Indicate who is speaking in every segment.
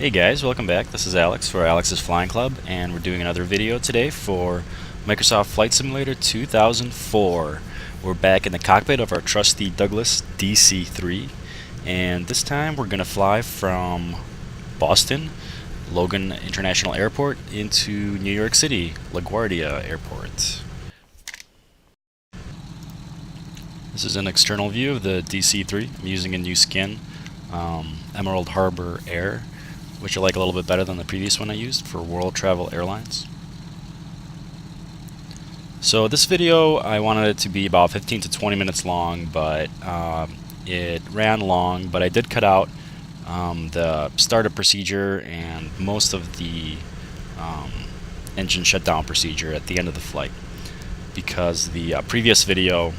Speaker 1: Hey guys, welcome back. This is Alex for Alex's Flying Club, and we're doing another video today for Microsoft Flight Simulator 2004. We're back in the cockpit of our trusty Douglas DC-3, and this time we're going to fly from Boston, Logan International Airport, into New York City, LaGuardia Airport. This is an external view of the DC-3. I'm using a new skin, Emerald Harbor Air, which I like a little bit better than the previous one I used for World Travel Airlines. So this video, I wanted it to be about 15 to 20 minutes long, but it ran long, but I did cut out the startup procedure and most of the engine shutdown procedure at the end of the flight, because the previous video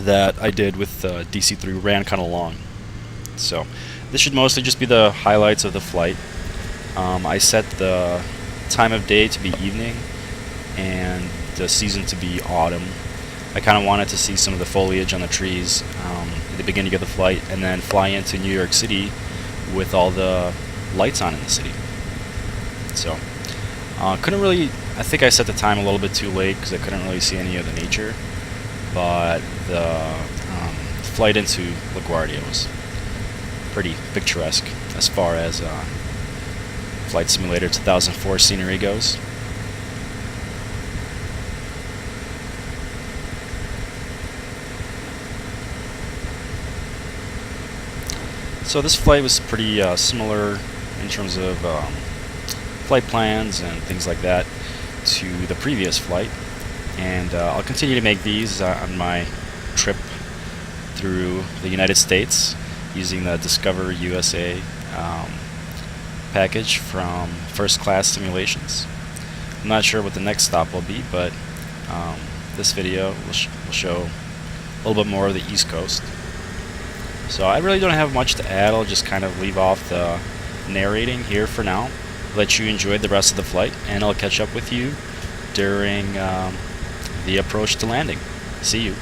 Speaker 1: that I did with the DC-3 ran kind of long. So this should mostly just be the highlights of the flight. I set the time of day to be evening and the season to be autumn. I kind of wanted to see some of the foliage on the trees at the beginning of the flight, and then fly into New York City with all the lights on in the city. So couldn't really, I think I set the time a little bit too late because I couldn't really see any of the nature, but the flight into LaGuardia was pretty picturesque as far as Flight Simulator 2004 scenery goes. So this flight was pretty similar in terms of flight plans and things like that to the previous flight, and I'll continue to make these on my trip through the United States using the Discover USA package from First Class Simulations. I'm not sure what the next stop will be, but this video will show a little bit more of the East Coast. So I really don't have much to add. I'll just kind of leave off the narrating here for now, let you enjoy the rest of the flight, and I'll catch up with you during the approach to landing. See you.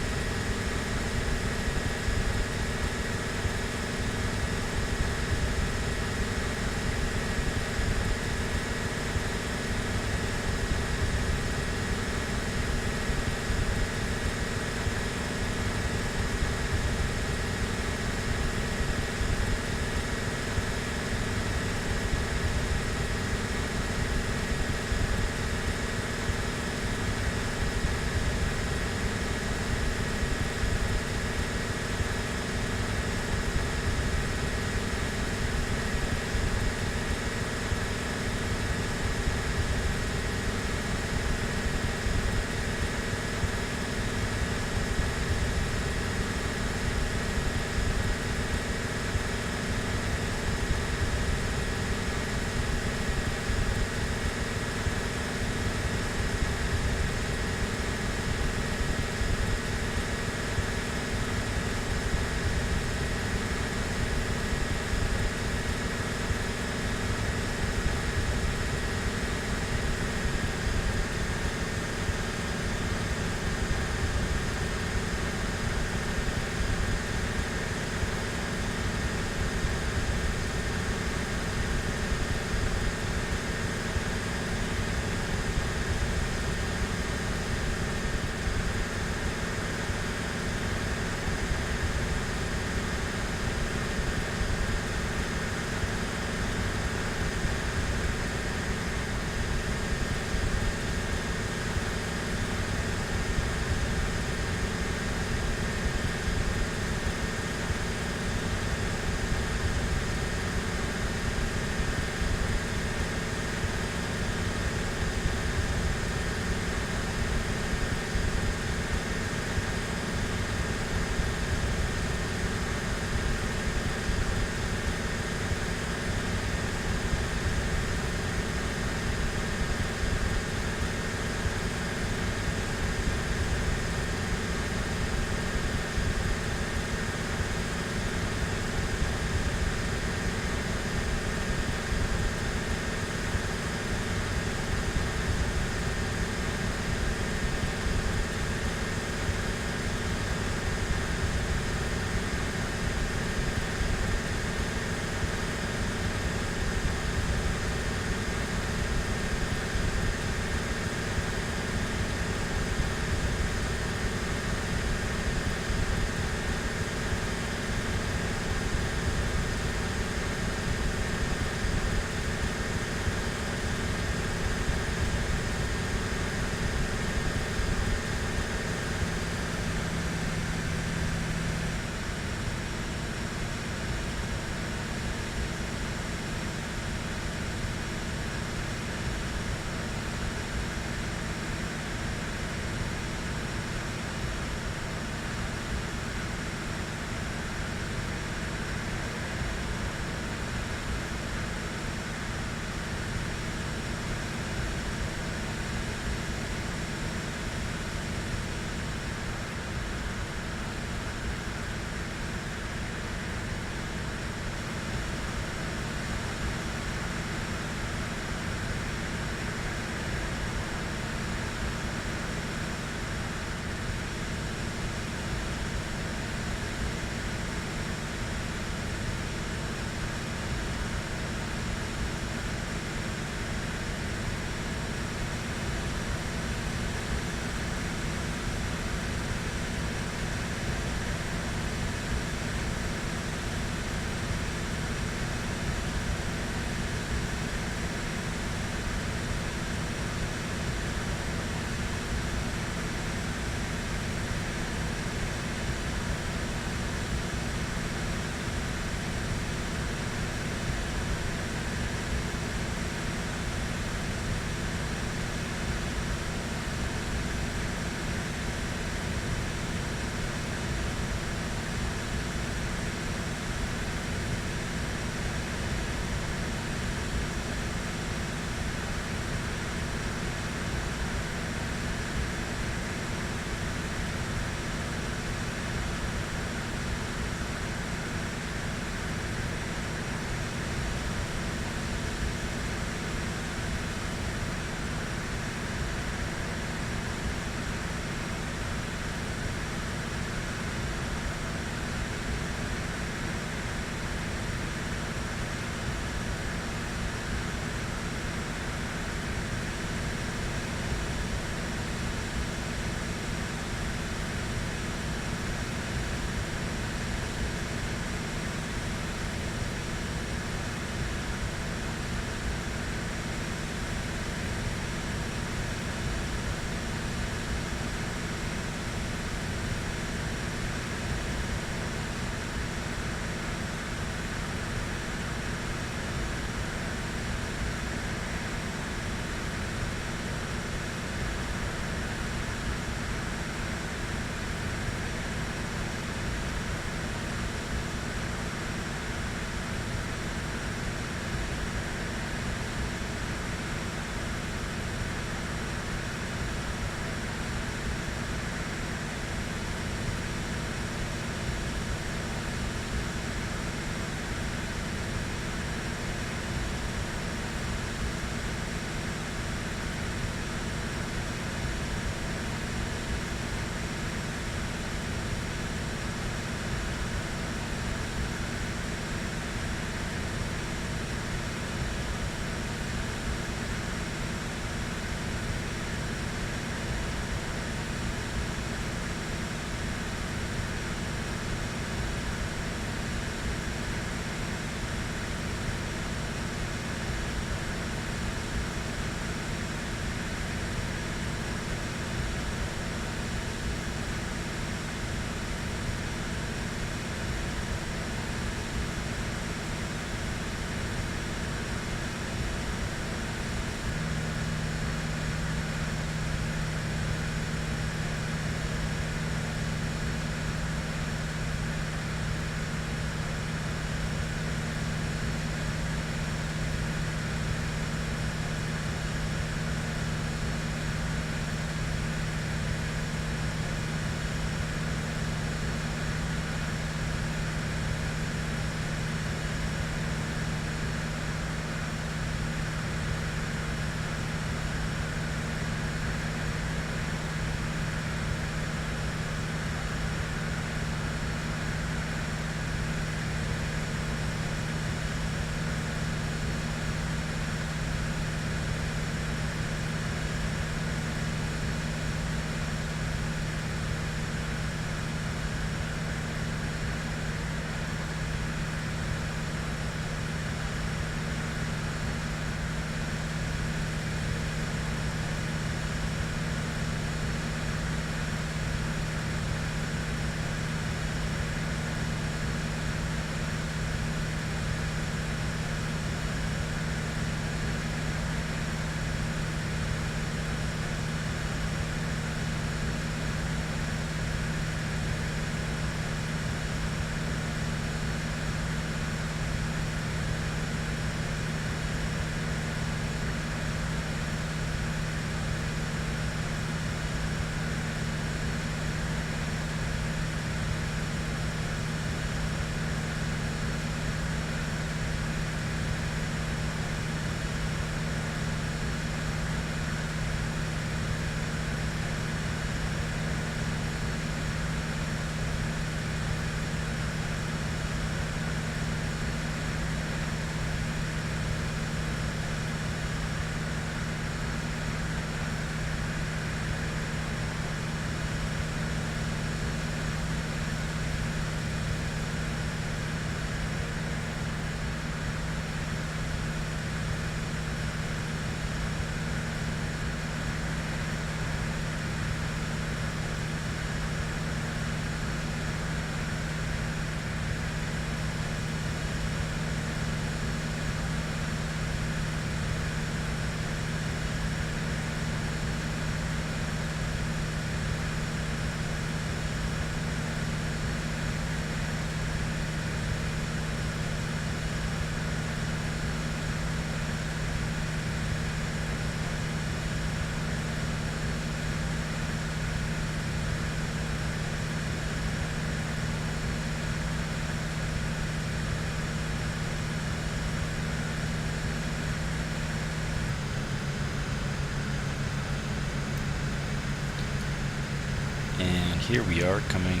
Speaker 1: here we are coming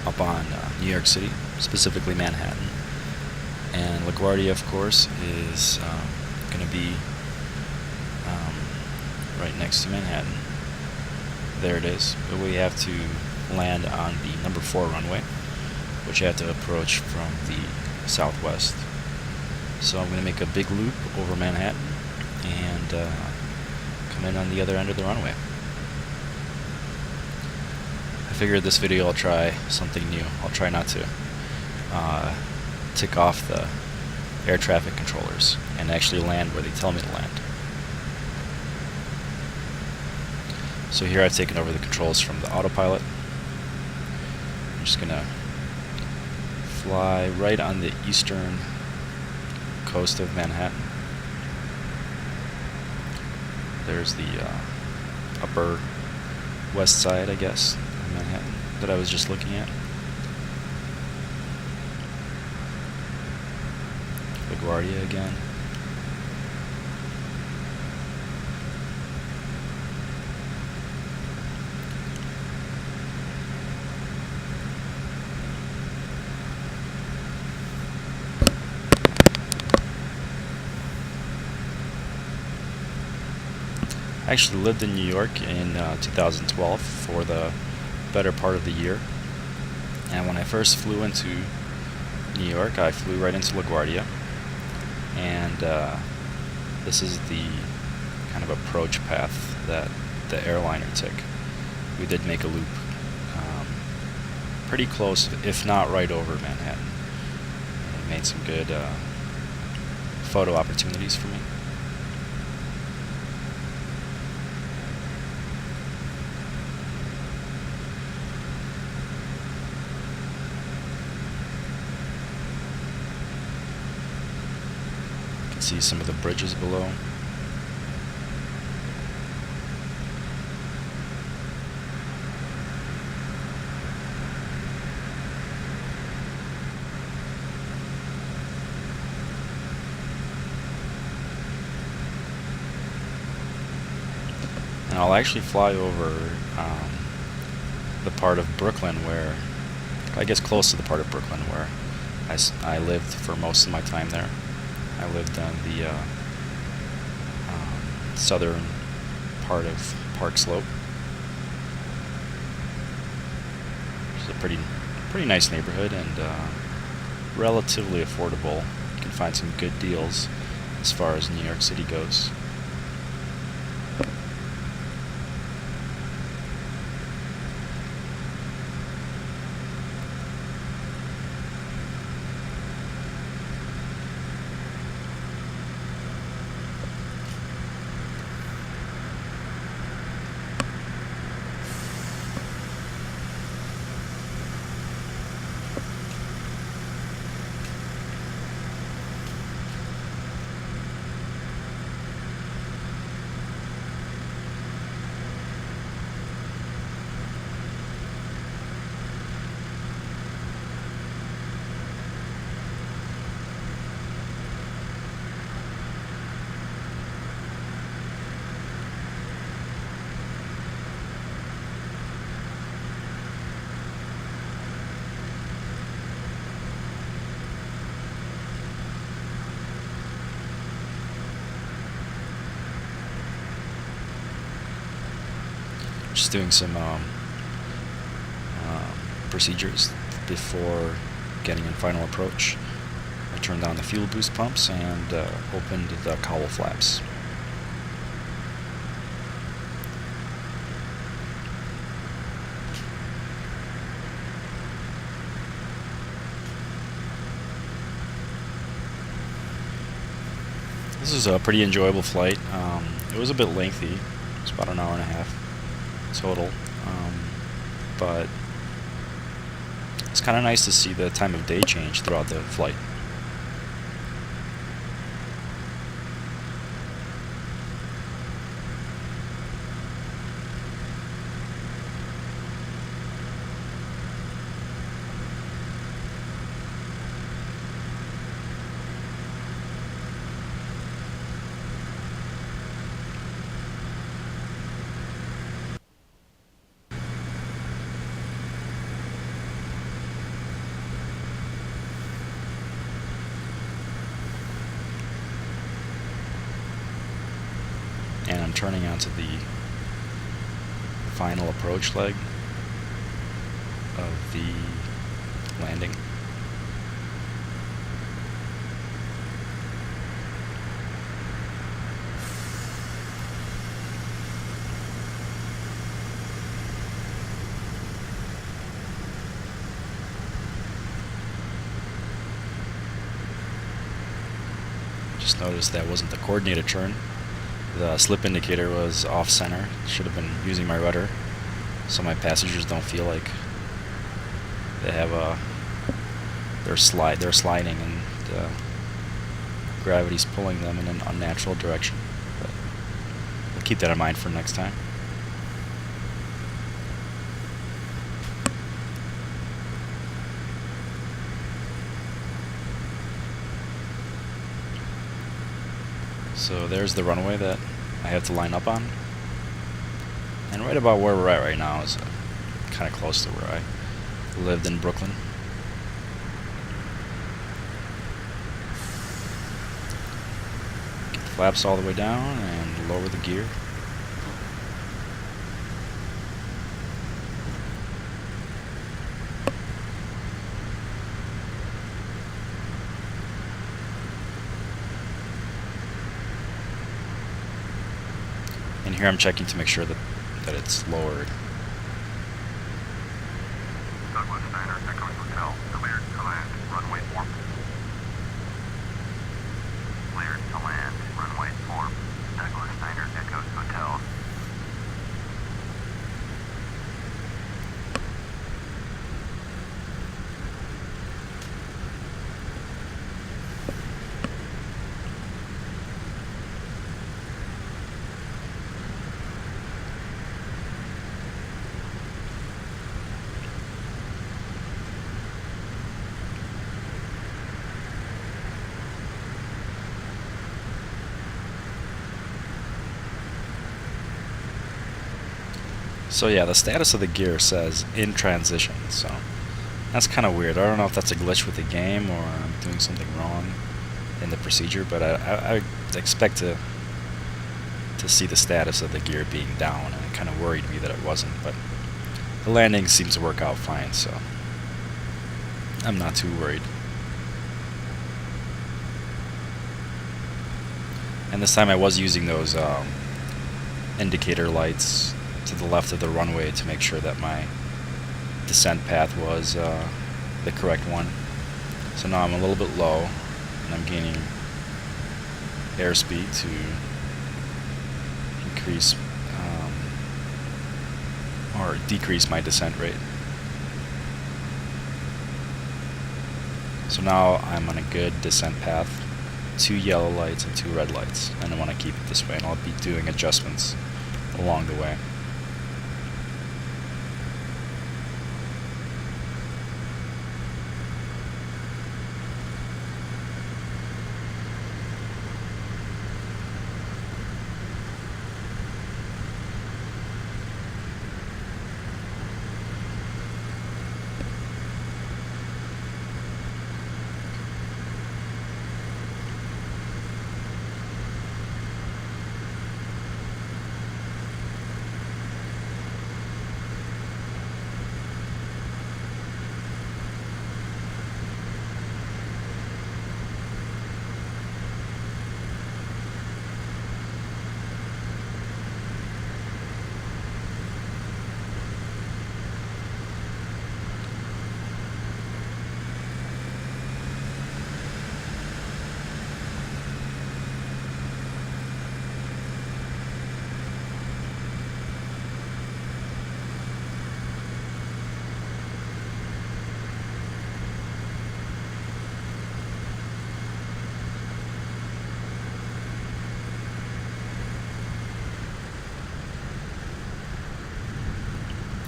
Speaker 1: up on New York City, specifically Manhattan. And LaGuardia, of course, is going to be right next to Manhattan. There it is. But we have to land on the number 4 runway, which I have to approach from the southwest. So I'm going to make a big loop over Manhattan and come in on the other end of the runway. I figured this video I'll try something new. I'll try not to tick off the air traffic controllers and actually land where they tell me to land. So here I've taken over the controls from the autopilot. I'm just gonna fly right on the eastern coast of Manhattan. There's the upper west side, I guess, of Manhattan that I was just looking at. LaGuardia again. I actually lived in New York in 2012 for the better part of the year. And when I first flew into New York, I flew right into LaGuardia. And this is the kind of approach path that the airliner took. We did make a loop pretty close, if not right over Manhattan. It made some good photo opportunities for me. See some of the bridges below. And I'll actually fly over the part of Brooklyn where, I guess close to the part of Brooklyn where I lived for most of my time there. I lived on the southern part of Park Slope. It's a pretty nice neighborhood and relatively affordable. You can find some good deals as far as New York City goes. Just doing some procedures before getting in final approach. I turned on the fuel boost pumps and opened the cowl flaps. This is a pretty enjoyable flight. It was a bit lengthy. It was about an hour and a half total, but it's kind of nice to see the time of day change throughout the flight. turning onto the final approach leg of the landing. Just noticed that wasn't the coordinated turn. The slip indicator was off center. Should have been using my rudder, so my passengers don't feel like they have they're sliding and gravity's pulling them in an unnatural direction. But we'll keep that in mind for next time. So there's the runway that I have to line up on. And right about where we're at right now is kind of close to where I lived in Brooklyn. Get the flaps all the way down and lower the gear. And here I'm checking to make sure that it's lowered.
Speaker 2: Douglas Steiner, Echo Hotel, cleared to land, runway 4. Cleared to land, runway 4. Douglas Steiner, Echo Hotel.
Speaker 1: So yeah, the status of the gear says in transition, so that's kind of weird. I don't know if that's a glitch with the game or I'm doing something wrong in the procedure, but I expect to see the status of the gear being down, and it kind of worried me that it wasn't, but the landing seems to work out fine, so I'm not too worried. And this time I was using those indicator lights to the left of the runway to make sure that my descent path was the correct one. So now I'm a little bit low and I'm gaining airspeed to increase or decrease my descent rate. So now I'm on a good descent path, 2 yellow lights and 2 red lights, and I want to keep it this way, and I'll be doing adjustments along the way.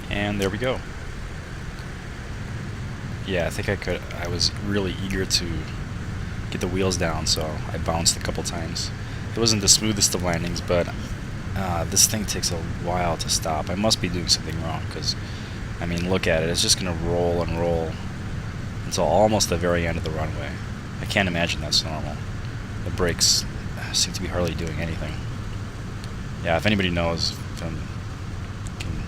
Speaker 1: And there we go. Yeah, I think I was really eager to get the wheels down, so I bounced a couple times. It wasn't the smoothest of landings, but this thing takes a while to stop. I must be doing something wrong, because, I mean, look at it. It's just going to roll and roll until almost the very end of the runway. I can't imagine that's normal. The brakes seem to be hardly doing anything. yeah, if anybody knows, if I can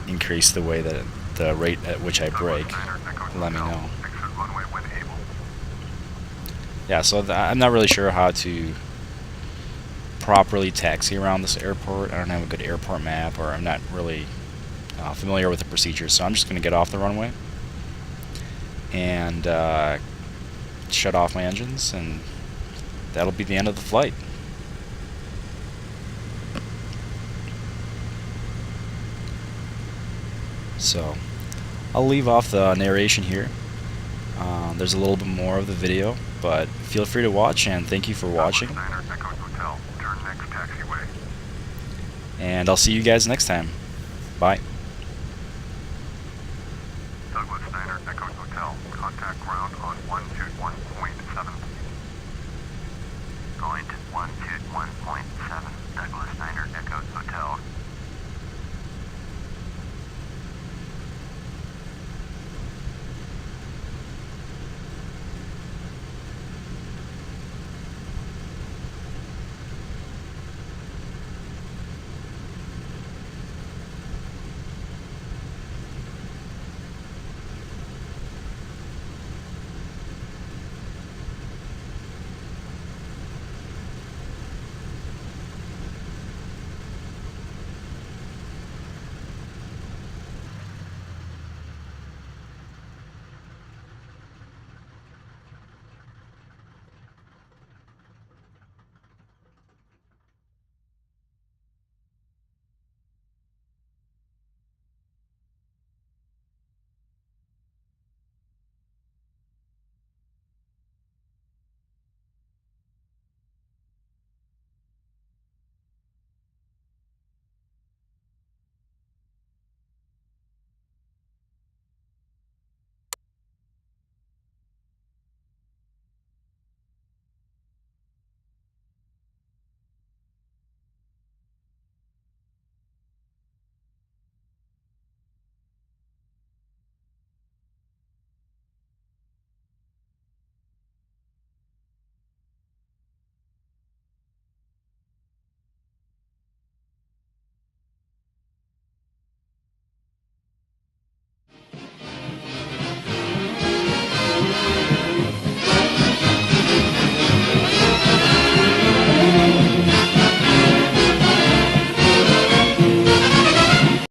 Speaker 1: increase the way that the rate at which I brake, let me know.
Speaker 2: Exit runway when able.
Speaker 1: Yeah, so I'm not really sure how to properly taxi around this airport. I don't have a good airport map, or I'm not really familiar with the procedures, so I'm just going to get off the runway and shut off my engines, and that'll be the end of the flight. So I'll leave off the narration here. There's a little bit more of the video, but feel free to watch, and thank you for watching.
Speaker 2: Echo Hotel, turn next taxiway.
Speaker 1: And I'll see you guys next time. Bye.